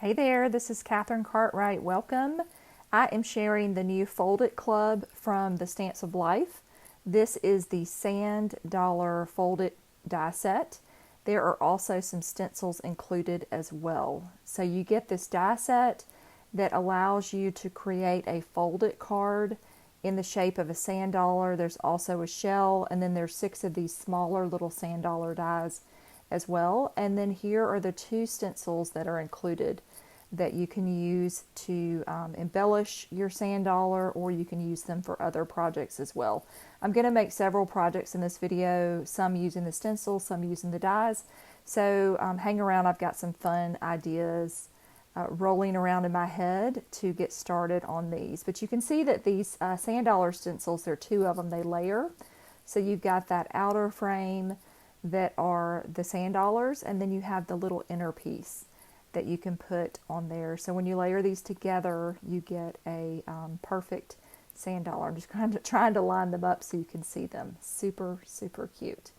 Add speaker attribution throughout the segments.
Speaker 1: Hey there, this is Katherine Cartwright. Welcome. I am sharing the new Fold It Club from the Stenciled Life. This is the Sand Dollar Fold It die set. There are also some stencils included as well. So you get this die set that allows you to create a folded card in the shape of a sand dollar. There's also a shell, and then there's 6 of these smaller little sand dollar dies as well. And then here are the 2 stencils that are included that you can use to embellish your sand dollar, or you can use them for other projects as well. I'm going to make several projects in this video, some using the stencils, some using the dies. So hang around, I've got some fun ideas rolling around in my head to get started on these. But you can see that these sand dollar stencils, there are 2 of them, they layer. So you've got that outer frame that are the sand dollars, and then you have the little inner piece that you can put on there. So when you layer these together, you get a perfect sand dollar. I'm just kind of trying to line them up so you can see them. Super, super cute.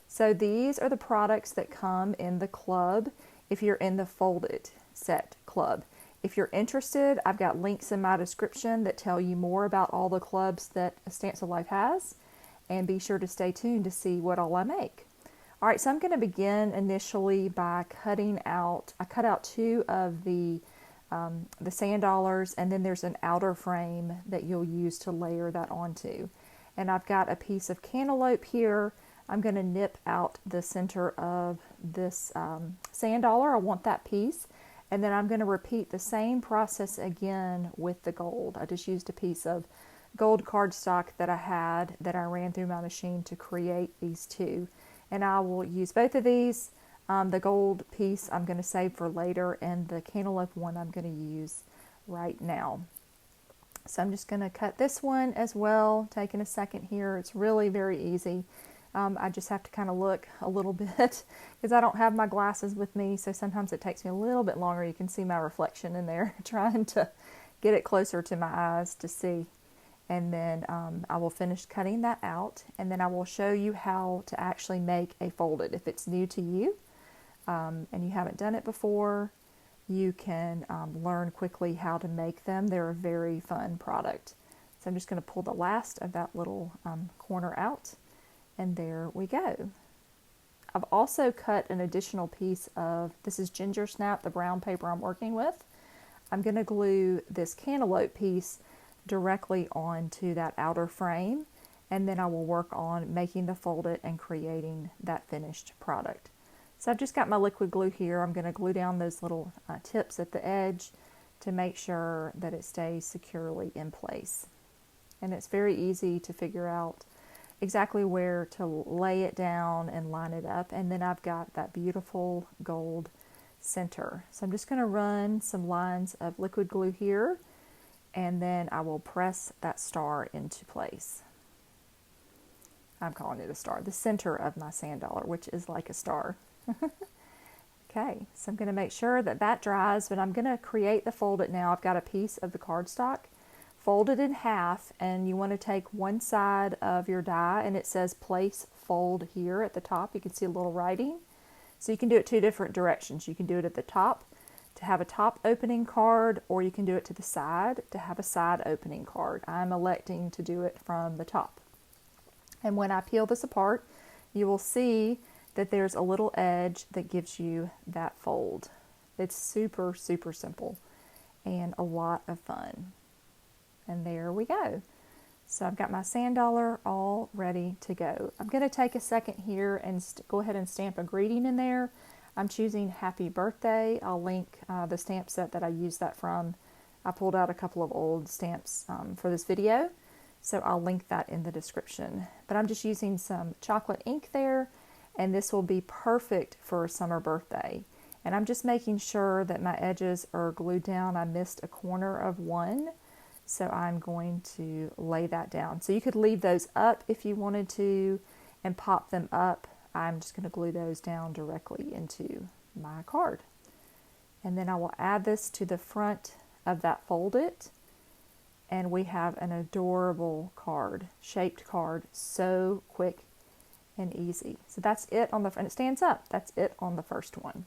Speaker 1: So these are the products that come in the club if you're in the Fold It set club. If you're interested, I've got links in my description that tell you more about all the clubs that Stenciled Life has, and be sure to stay tuned to see what all I make. All right, so I'm going to begin initially by cutting out, I cut out 2 of the sand dollars, and then there's an outer frame that you'll use to layer that onto. And I've got a piece of cantaloupe here. I'm going to nip out the center of this sand dollar. I want that piece. And then I'm going to repeat the same process again with the gold. I just used a piece of gold cardstock that I had that I ran through my machine to create these 2. And I will use both of these. The gold piece I'm going to save for later, and the cantaloupe one I'm going to use right now. So I'm just going to cut this one as well, taking a second here. It's really very easy. I just have to kind of look a little bit because I don't have my glasses with me, so sometimes it takes me a little bit longer. You can see my reflection in there, trying to get it closer to my eyes to see. And then I will finish cutting that out, and then I will show you how to actually make a folded. If it's new to you and you haven't done it before, you can learn quickly how to make them. They're a very fun product. So I'm just going to pull the last of that little corner out, and there we go. I've also cut an additional piece of, this is Gingersnap, the brown paper I'm working with. I'm going to glue this cantaloupe piece directly onto that outer frame, and then I will work on making the folded and creating that finished product. So I've just got my liquid glue here. I'm going to glue down those little tips at the edge to make sure that it stays securely in place. And it's very easy to figure out exactly where to lay it down and line it up. And then I've got that beautiful gold center. So I'm just going to run some lines of liquid glue here, and then I will press that star into place. I'm calling it a star, the center of my sand dollar, which is like a star. Okay, so I'm going to make sure that that dries, but I'm going to create the folded now. I've got a piece of the cardstock folded in half, and you want to take one side of your die, and it says place fold here at the top. You can see a little writing. So you can do it 2 different directions. You can do it at the top to have a top opening card, or you can do it to the side to have a side opening card. I'm electing to do it from the top. And when I peel this apart, you will see that there's a little edge that gives you that fold. It's super, super simple and a lot of fun. And there we go. So I've got my sand dollar all ready to go. I'm going to take a second here and go ahead and stamp a greeting in there. I'm choosing Happy Birthday. I'll link the stamp set that I used that from. I pulled out a couple of old stamps for this video, so I'll link that in the description. But I'm just using some chocolate ink there, and this will be perfect for a summer birthday. And I'm just making sure that my edges are glued down. I missed a corner of one, so I'm going to lay that down. So you could leave those up if you wanted to and pop them up. I'm just going to glue those down directly into my card. And then I will add this to the front of that folded, and we have an adorable card, shaped card, so quick and easy. So that's it on the front. It stands up. That's it on the first one.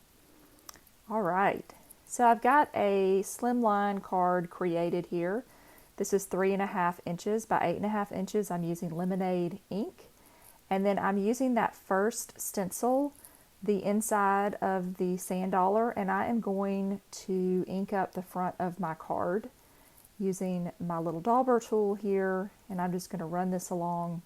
Speaker 1: All right. So I've got a Slimline card created here. This is 3.5 inches by 8.5 inches. I'm using Lemonade ink. And then I'm using that first stencil, the inside of the sand dollar, and I am going to ink up the front of my card using my little dauber tool here, and I'm just going to run this along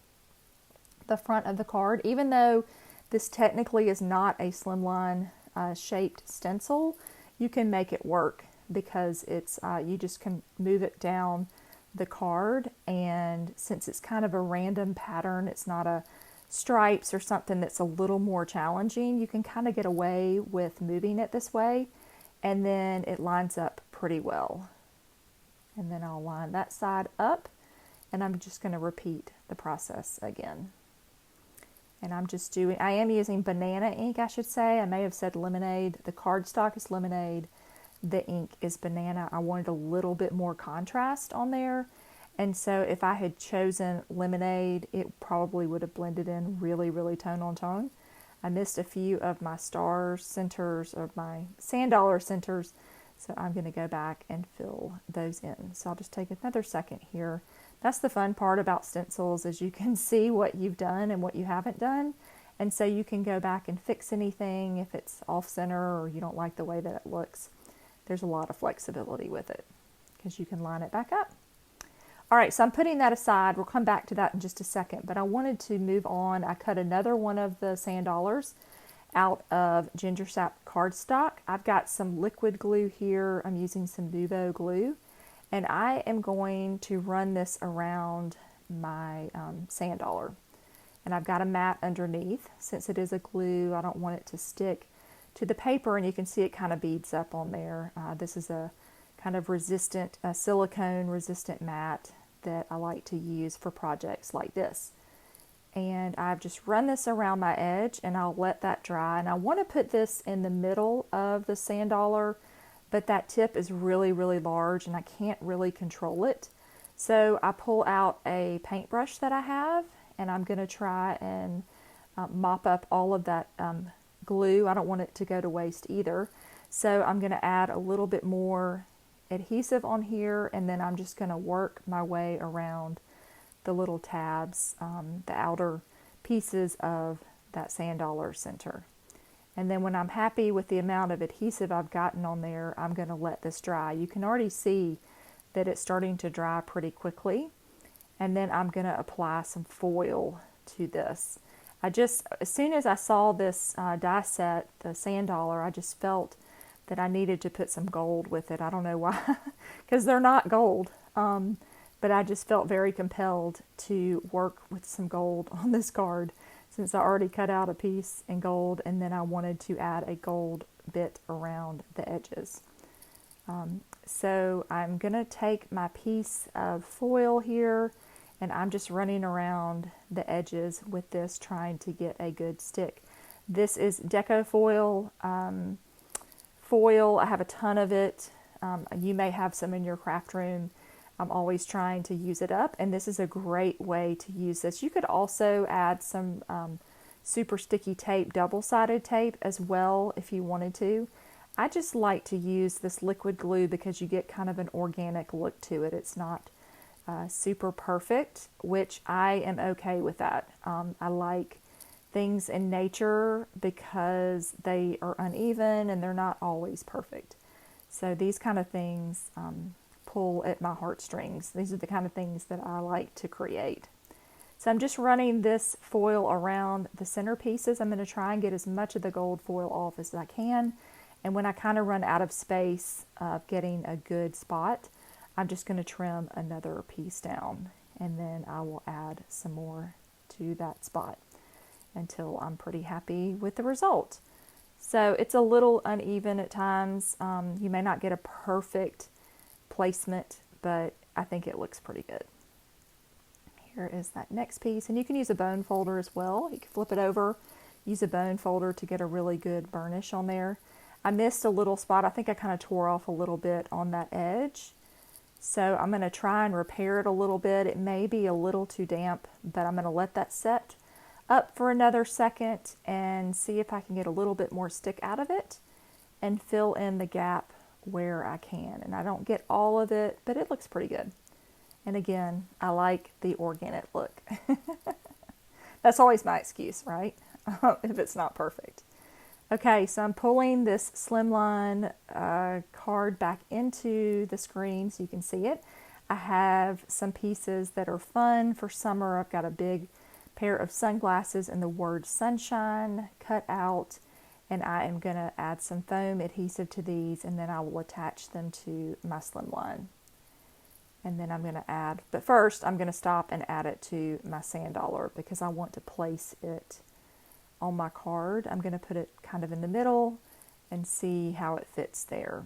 Speaker 1: the front of the card. Even though this technically is not a slimline shaped stencil, you can make it work because it's you just can move it down the card, and since it's kind of a random pattern, it's not a stripes or something that's a little more challenging, you can kind of get away with moving it this way, and then it lines up pretty well. And then I'll line that side up, and I'm just going to repeat the process again. And I am using banana ink, I should say. I may have said lemonade. The cardstock is lemonade. The ink is banana. I wanted a little bit more contrast on there. And so if I had chosen lemonade, it probably would have blended in really, really tone on tone. I missed a few of my star centers, or my sand dollar centers, so I'm going to go back and fill those in. So I'll just take another second here. That's the fun part about stencils, is you can see what you've done and what you haven't done. And so you can go back and fix anything if it's off center or you don't like the way that it looks. There's a lot of flexibility with it because you can line it back up. All right, so I'm putting that aside. We'll come back to that in just a second, but I wanted to move on. I cut another one of the sand dollars out of Gingersnap cardstock. I've got some liquid glue here. I'm using some Nuvo glue, and I am going to run this around my sand dollar. And I've got a mat underneath. Since it is a glue, I don't want it to stick to the paper, and you can see it kind of beads up on there. This is a kind of resistant, silicone resistant mat that I like to use for projects like this. And I've just run this around my edge, and I'll let that dry. And I want to put this in the middle of the sand dollar, but that tip is really, really large and I can't really control it. So I pull out a paintbrush that I have, and I'm going to try and mop up all of that glue. I don't want it to go to waste either. So I'm going to add a little bit more adhesive on here, and then I'm just going to work my way around the little tabs, the outer pieces of that sand dollar center. And then when I'm happy with the amount of adhesive I've gotten on there, I'm going to let this dry. You can already see that it's starting to dry pretty quickly. And then I'm going to apply some foil to this. As soon as I saw this die set, the sand dollar, I just felt that I needed to put some gold with it. I don't know why, because they're not gold. But I just felt very compelled to work with some gold on this card, since I already cut out a piece in gold, and then I wanted to add a gold bit around the edges. So I'm going to take my piece of foil here, and I'm just running around the edges with this, trying to get a good stick. This is Deco foil. I have a ton of it. You may have some in your craft room. I'm always trying to use it up, and this is a great way to use this. You could also add some super sticky tape, double-sided tape as well if you wanted to. I just like to use this liquid glue because you get kind of an organic look to it. It's not super perfect, which I am okay with that. I like things in nature because they are uneven and they're not always perfect. So these kind of things pull at my heartstrings. These are the kind of things that I like to create. So I'm just running this foil around the center pieces. I'm going to try and get as much of the gold foil off as I can. And when I kind of run out of space of getting a good spot, I'm just going to trim another piece down, and then I will add some more to that spot until I'm pretty happy with the result. So it's a little uneven at times. You may not get a perfect placement, but I think it looks pretty good. Here is that next piece, and you can use a bone folder as well. You can flip it over, use a bone folder to get a really good burnish on there. I missed a little spot. I think I kind of tore off a little bit on that edge. So I'm going to try and repair it a little bit. It may be a little too damp, but I'm going to let that set up for another second and see if I can get a little bit more stick out of it and fill in the gap where I can. And I don't get all of it, but it looks pretty good. And again, I like the organic look. That's always my excuse, right? If it's not perfect. Okay, so I'm pulling this Slimline card back into the screen so you can see it. I have some pieces that are fun for summer. I've got a big pair of sunglasses and the word sunshine cut out, and I am going to add some foam adhesive to these, and then I will attach them to my Slimline. And then I'm going to add, but first I'm going to stop and add it to my sand dollar because I want to place it on my card. I'm going to put it kind of in the middle and see how it fits there.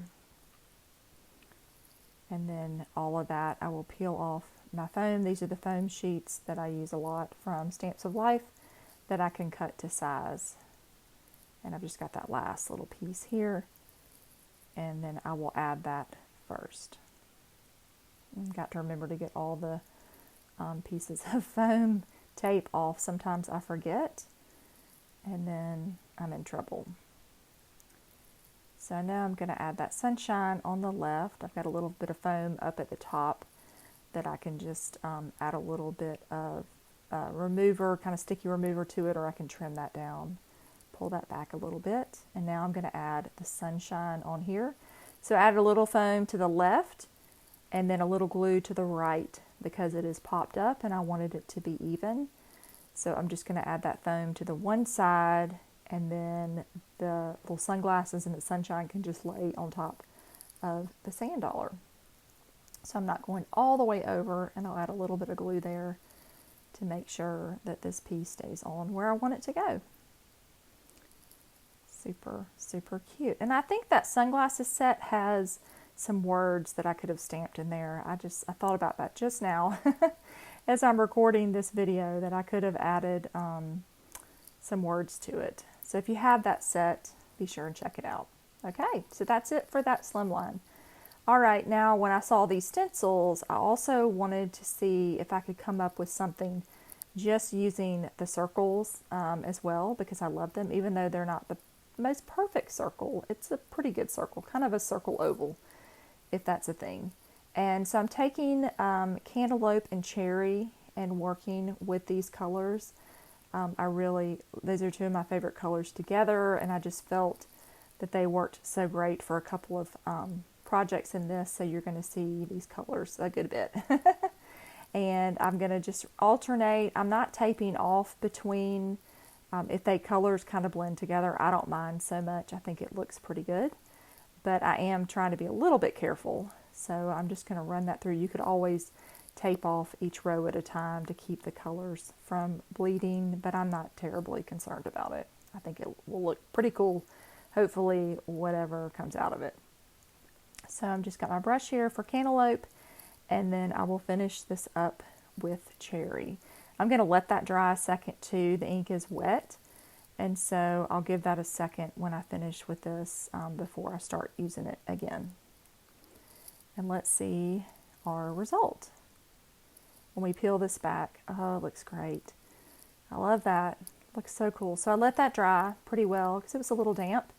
Speaker 1: And then all of that, I will peel off my foam. These are the foam sheets that I use a lot from Stamps of Life that I can cut to size. And I've just got that last little piece here. And then I will add that first. I've got to remember to get all the pieces of foam tape off. Sometimes I forget, and then I'm in trouble. So now I'm going to add that sunshine on the left. I've got a little bit of foam up at the top that I can just add a little bit of remover, kind of sticky remover to it, or I can trim that down. Pull that back a little bit. And now I'm going to add the sunshine on here. So I added a little foam to the left and then a little glue to the right because it is popped up and I wanted it to be even. So I'm just going to add that foam to the one side, and then the little sunglasses and the sunshine can just lay on top of the sand dollar. So I'm not going all the way over, and I'll add a little bit of glue there to make sure that this piece stays on where I want it to go. Super, super cute. And I think that sunglasses set has some words that I could have stamped in there. I thought about that just now as I'm recording this video, that I could have added some words to it. So if you have that set, be sure and check it out. Okay, so that's it for that Slimline. All right, now when I saw these stencils, I also wanted to see if I could come up with something just using the circles as well, because I love them, even though they're not the most perfect circle. It's a pretty good circle, kind of a circle oval, if that's a thing. And so I'm taking Cantaloupe and Cherry and working with these colors. Those are two of my favorite colors together, and I just felt that they worked so great for a couple of projects in this, so you're going to see these colors a good bit. And I'm going to just alternate. I'm not taping off between, if they colors kind of blend together, I don't mind so much. I think it looks pretty good, but I am trying to be a little bit careful. So I'm just going to run that through. You could always tape off each row at a time to keep the colors from bleeding, but I'm not terribly concerned about it. I think it will look pretty cool, hopefully, whatever comes out of it. So I'm just got my brush here for Cantaloupe, and then I will finish this up with Cherry. I'm going to let that dry a second too. The ink is wet, and so I'll give that a second when I finish with this before I start using it again. And let's see our result. When we peel this back, oh, it looks great. I love that. Looks so cool. So I let that dry pretty well because it was a little damp.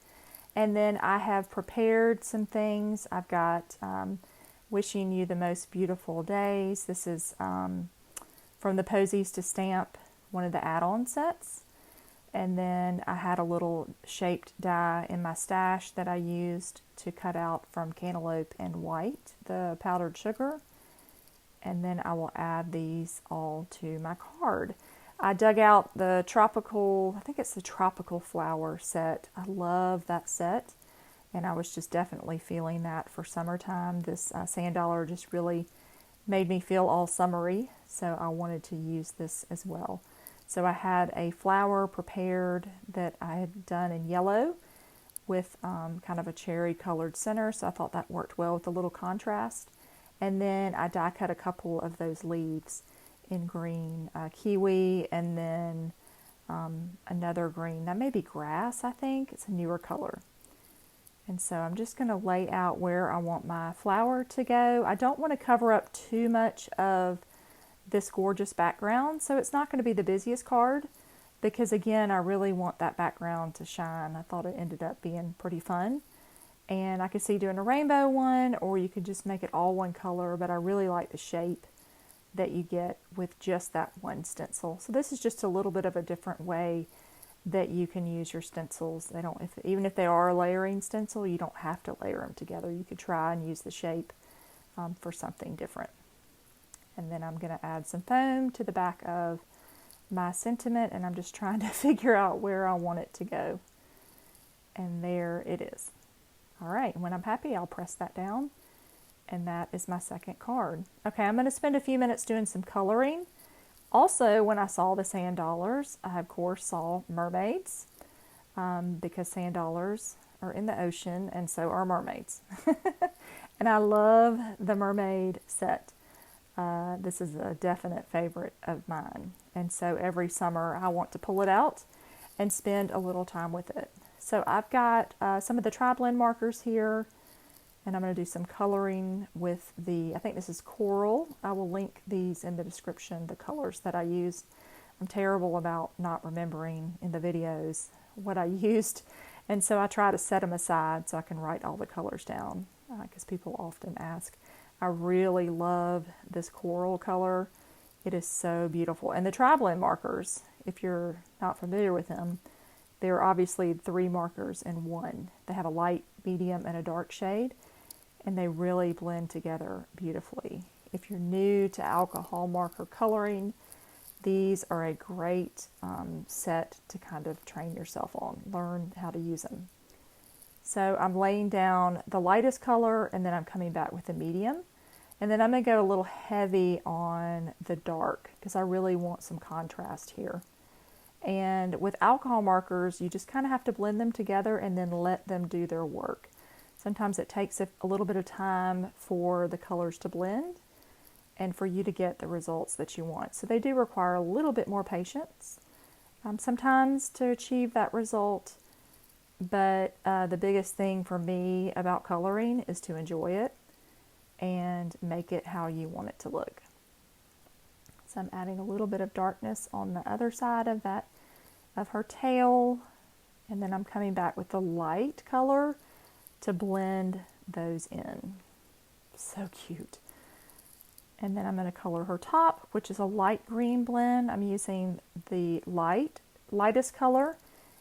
Speaker 1: And then I have prepared some things. I've got Wishing You the Most Beautiful Days. This is from the Posies to Stamp, one of the add-on sets. And then I had a little shaped die in my stash that I used to cut out from Cantaloupe and White, the powdered sugar. And then I will add these all to my card. I dug out the tropical, I think it's the tropical flower set. I love that set. And I was just definitely feeling that for summertime. This sand dollar just really made me feel all summery. So I wanted to use this as well. So I had a flower prepared that I had done in yellow with kind of a cherry colored center. So I thought that worked well with a little contrast. And then I die cut a couple of those leaves in green, kiwi, and then another green. That may be grass, I think. It's a newer color. And so I'm just going to lay out where I want my flower to go. I don't want to cover up too much of this gorgeous background, so it's not going to be the busiest card because, again, I really want that background to shine. I thought it ended up being pretty fun. And I could see doing a rainbow one, or you could just make it all one color, but I really like the shape that you get with just that one stencil. So this is just a little bit of a different way that you can use your stencils. They don't, even if they are a layering stencil, you don't have to layer them together. You could try and use the shape for something different. And then I'm going to add some foam to the back of my sentiment, and I'm just trying to figure out where I want it to go. And there it is. All right, when I'm happy, I'll press that down, and that is my second card. Okay, I'm going to spend a few minutes doing some coloring. Also, when I saw the sand dollars, I of course saw mermaids, because sand dollars are in the ocean, and so are mermaids. And I love the mermaid set. This is a definite favorite of mine. And so every summer I want to pull it out and spend a little time with it. So I've got some of the tri-blend markers here, and I'm going to do some coloring with I think this is coral. I will link these in the description, the colors that I used. I'm terrible about not remembering in the videos what I used, and so I try to set them aside so I can write all the colors down, because people often ask. I really love this coral color. It is so beautiful. And the tri-blend markers, if you're not familiar with them, they're obviously 3 markers in one. They have a light, medium, and a dark shade, and they really blend together beautifully. If you're new to alcohol marker coloring, these are a great set to kind of train yourself on, learn how to use them. So I'm laying down the lightest color, and then I'm coming back with the medium. And then I'm going to go a little heavy on the dark, because I really want some contrast here. And with alcohol markers, you just kind of have to blend them together and then let them do their work. Sometimes it takes a little bit of time for the colors to blend and for you to get the results that you want. So they do require a little bit more patience sometimes to achieve that result. But the biggest thing for me about coloring is to enjoy it and make it how you want it to look. So I'm adding a little bit of darkness on the other side of that, of her tail, and then I'm coming back with the light color to blend those in. So cute. And then I'm going to color her top, which is a light green blend. I'm using the lightest color,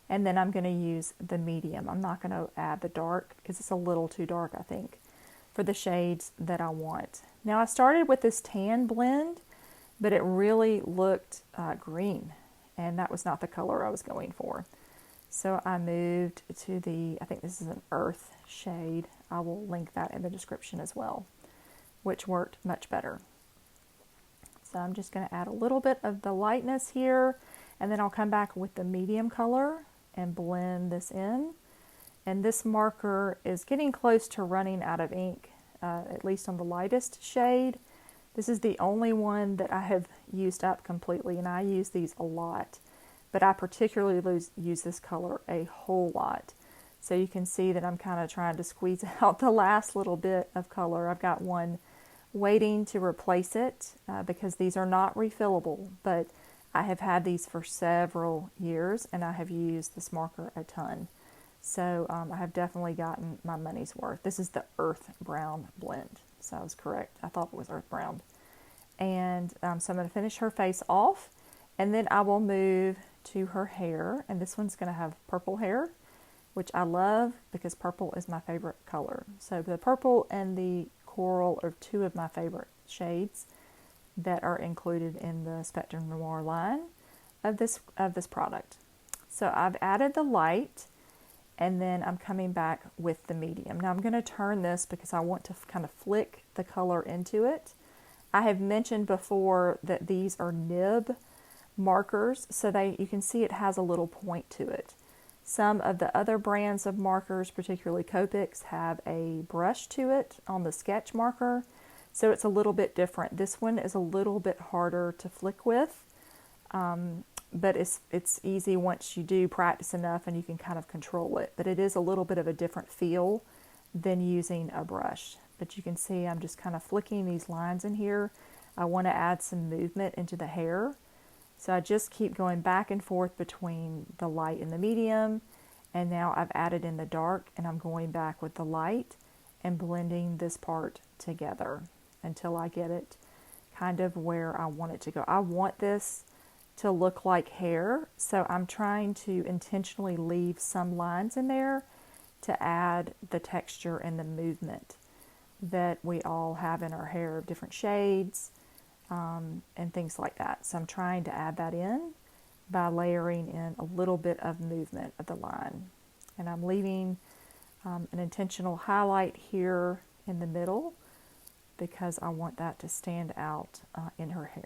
Speaker 1: and then I'm going to use the medium. I'm not going to add the dark because it's a little too dark, I think, for the shades that I want. Now I started with this tan blend, but it really looked green, and that was not the color I was going for. So I moved to I think this is an earth shade. I will link that in the description as well, which worked much better. So I'm just going to add a little bit of the lightness here, and then I'll come back with the medium color and blend this in. And this marker is getting close to running out of ink, at least on the lightest shade. This is the only one that I have used up completely, and I use these a lot. But I particularly use this color a whole lot. So you can see that I'm kind of trying to squeeze out the last little bit of color. I've got one waiting to replace it because these are not refillable, but I have had these for several years, and I have used this marker a ton. So I have definitely gotten my money's worth. This is the earth brown blend. So I was correct. I thought it was earth brown. And so I'm going to finish her face off, and then I will move to her hair. And this one's going to have purple hair, which I love because purple is my favorite color. So the purple and the coral are 2 of my favorite shades that are included in the Spectrum Noir line of this product. So I've added the light, and then I'm coming back with the medium. Now I'm going to turn this because I want to kind of flick the color into it. I have mentioned before that these are nib markers, so you can see it has a little point to it. Some of the other brands of markers, particularly Copics, have a brush to it on the sketch marker, so it's a little bit different. This one is a little bit harder to flick with, but it's easy once you do practice enough and you can kind of control it. But it is a little bit of a different feel than using a brush. But you can see I'm just kind of flicking these lines in here. I want to add some movement into the hair. So I just keep going back and forth between the light and the medium, And now I've added in the dark, and I'm going back with the light and blending this part together until I get it kind of where I want it to go. I want this to look like hair, so I'm trying to intentionally leave some lines in there to add the texture and the movement that we all have in our hair of different shades, and things like that. So I'm trying to add that in by layering in a little bit of movement of the line. And I'm leaving an intentional highlight here in the middle because I want that to stand out in her hair.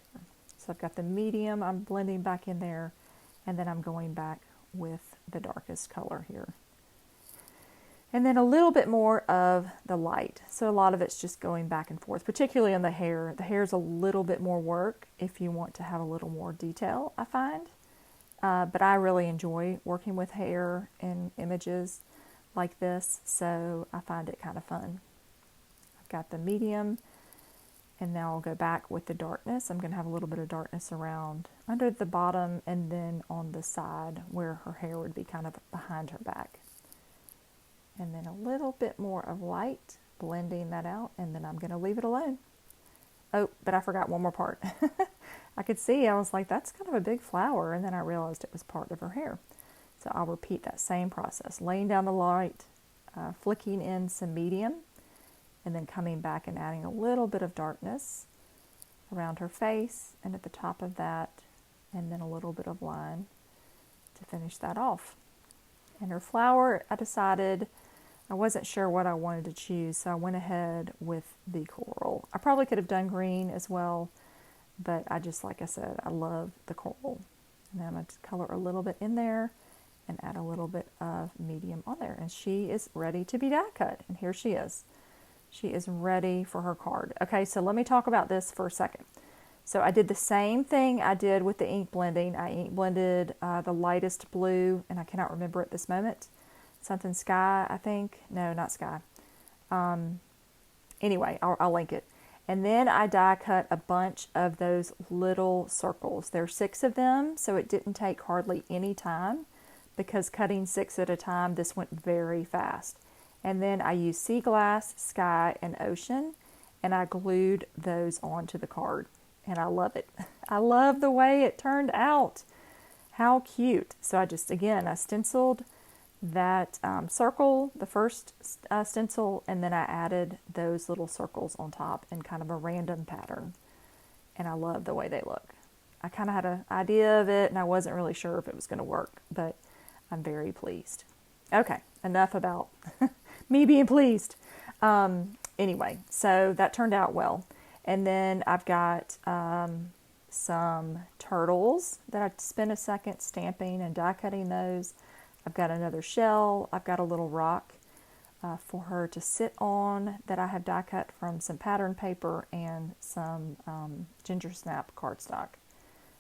Speaker 1: So I've got the medium, I'm blending back in there, and then I'm going back with the darkest color here. And then a little bit more of the light. So a lot of it's just going back and forth, particularly on the hair. The hair's a little bit more work if you want to have a little more detail, I find. But I really enjoy working with hair in images like this, so I find it kind of fun. I've got the medium, and now I'll go back with the darkness. I'm going to have a little bit of darkness around under the bottom and then on the side where her hair would be kind of behind her back. And then a little bit more of light, blending that out, and then I'm going to leave it alone. Oh, but I forgot one more part. I could see, I was like, that's kind of a big flower, and then I realized it was part of her hair. So I'll repeat that same process, laying down the light, flicking in some medium, and then coming back and adding a little bit of darkness around her face and at the top of that, and then a little bit of line to finish that off. And her flower, I decided I wasn't sure what I wanted to choose, so I went ahead with the coral. I probably could have done green as well, but I just, like I said, I love the coral. And then I'm going to color a little bit in there and add a little bit of medium on there. And she is ready to be die cut. And here she is. She is ready for her card. Okay, so let me talk about this for a second. So I did the same thing I did with the ink blending. I ink blended the lightest blue, and I cannot remember at this moment. Something sky, I think. No, not sky. Anyway, I'll link it. And then I die cut a bunch of those little circles. There are 6 of them, so it didn't take hardly any time because cutting 6 at a time, this went very fast. And then I used Seaglass, Sky, and Ocean, and I glued those onto the card. And I love it. I love the way it turned out. How cute. So I stenciled that circle, the first stencil, and then I added those little circles on top in kind of a random pattern. And I love the way they look. I kind of had an idea of it, and I wasn't really sure if it was going to work, but I'm very pleased. Okay, enough about me being pleased. Anyway, so that turned out well. And then I've got some turtles that I spent a second stamping and die cutting those. I've got another shell. I've got a little rock for her to sit on that I have die cut from some pattern paper and some Gingersnap cardstock.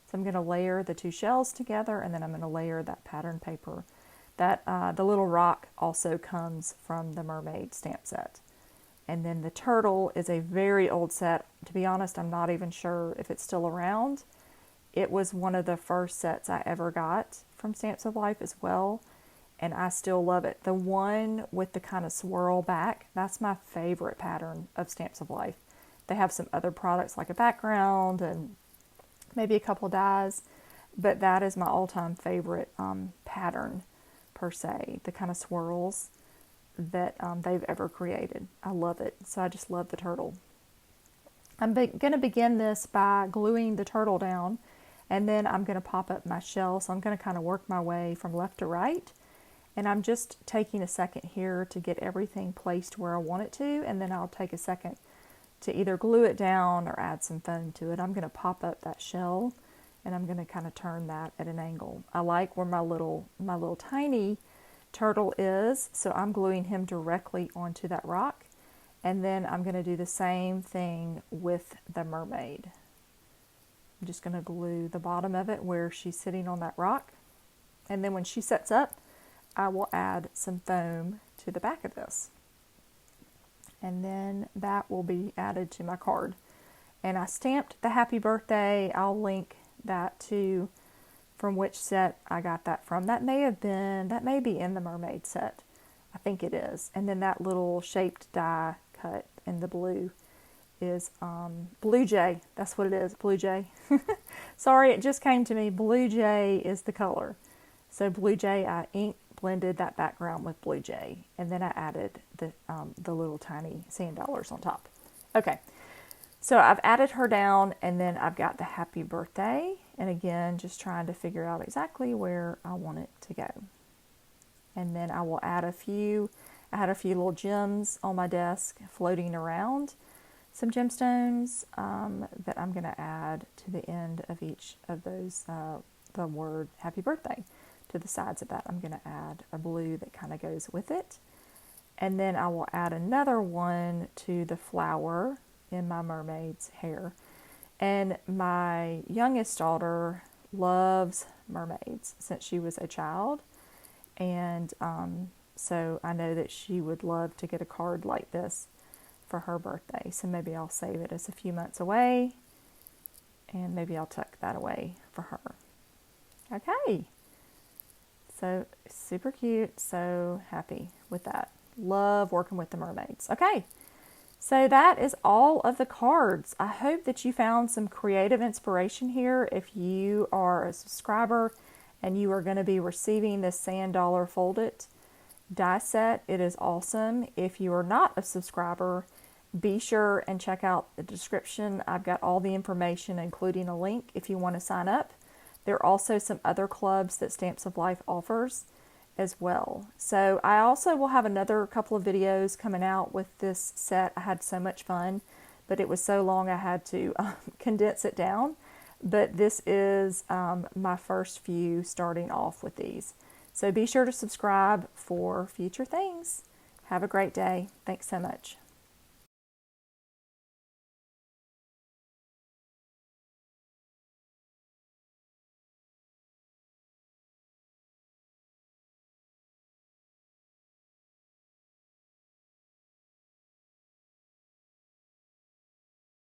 Speaker 1: So I'm going to layer the 2 shells together, and then I'm going to layer that pattern paper. That the little rock also comes from the Mermaid stamp set. And then the turtle is a very old set. To be honest, I'm not even sure if it's still around. It was one of the first sets I ever got from Stamps of Life as well, and I still love it. The one with the kind of swirl back, that's my favorite pattern of Stamps of Life. They have some other products like a background and maybe a couple dies, but that is my all-time favorite pattern per se, the kind of swirls that they've ever created. I love it. So I just love the turtle. I'm going to begin this by gluing the turtle down, and then I'm going to pop up my shell. So I'm going to kind of work my way from left to right, and I'm just taking a second here to get everything placed where I want it to, and then I'll take a second to either glue it down or add some foam to it. I'm going to pop up that shell, and I'm going to kind of turn that at an angle. I like where my little tiny turtle is, so I'm gluing him directly onto that rock, and then I'm going to do the same thing with the mermaid. I'm just going to glue the bottom of it where she's sitting on that rock, and then when she sets up, I will add some foam to the back of this, and then that will be added to my card. And I stamped the happy birthday. I'll link that to from which set I got that from. That may be in the Mermaid set. I think it is. And then that little shaped die cut in the blue is Blue Jay. That's what it is, Blue Jay. Sorry, it just came to me. Blue Jay is the color. So Blue Jay, I ink blended that background with Blue Jay, and then I added the little tiny sand dollars on top. Okay, so I've added her down, and then I've got the happy birthday, and again, just trying to figure out exactly where I want it to go. And then I will add I had a few little gems on my desk floating around, some gemstones that I'm going to add to the end of each of those, the word happy birthday. To the sides of that, I'm going to add a blue that kind of goes with it. And then I will add another one to the flower in my mermaid's hair. And my youngest daughter loves mermaids since she was a child. And so I know that she would love to get a card like this for her birthday. So maybe I'll save it as a few months away. And maybe I'll tuck that away for her. Okay. So super cute, so happy with that. Love working with the mermaids. Okay, so that is all of the cards. I hope that you found some creative inspiration here. If you are a subscriber and you are going to be receiving this Sand Dollar Folded die set, it is awesome. If you are not a subscriber, be sure and check out the description. I've got all the information, including a link if you want to sign up. There are also some other clubs that Stamps of Life offers as well. So I also will have another couple of videos coming out with this set. I had so much fun, but it was so long I had to condense it down. But this is my first few starting off with these. So be sure to subscribe for future things. Have a great day. Thanks so much.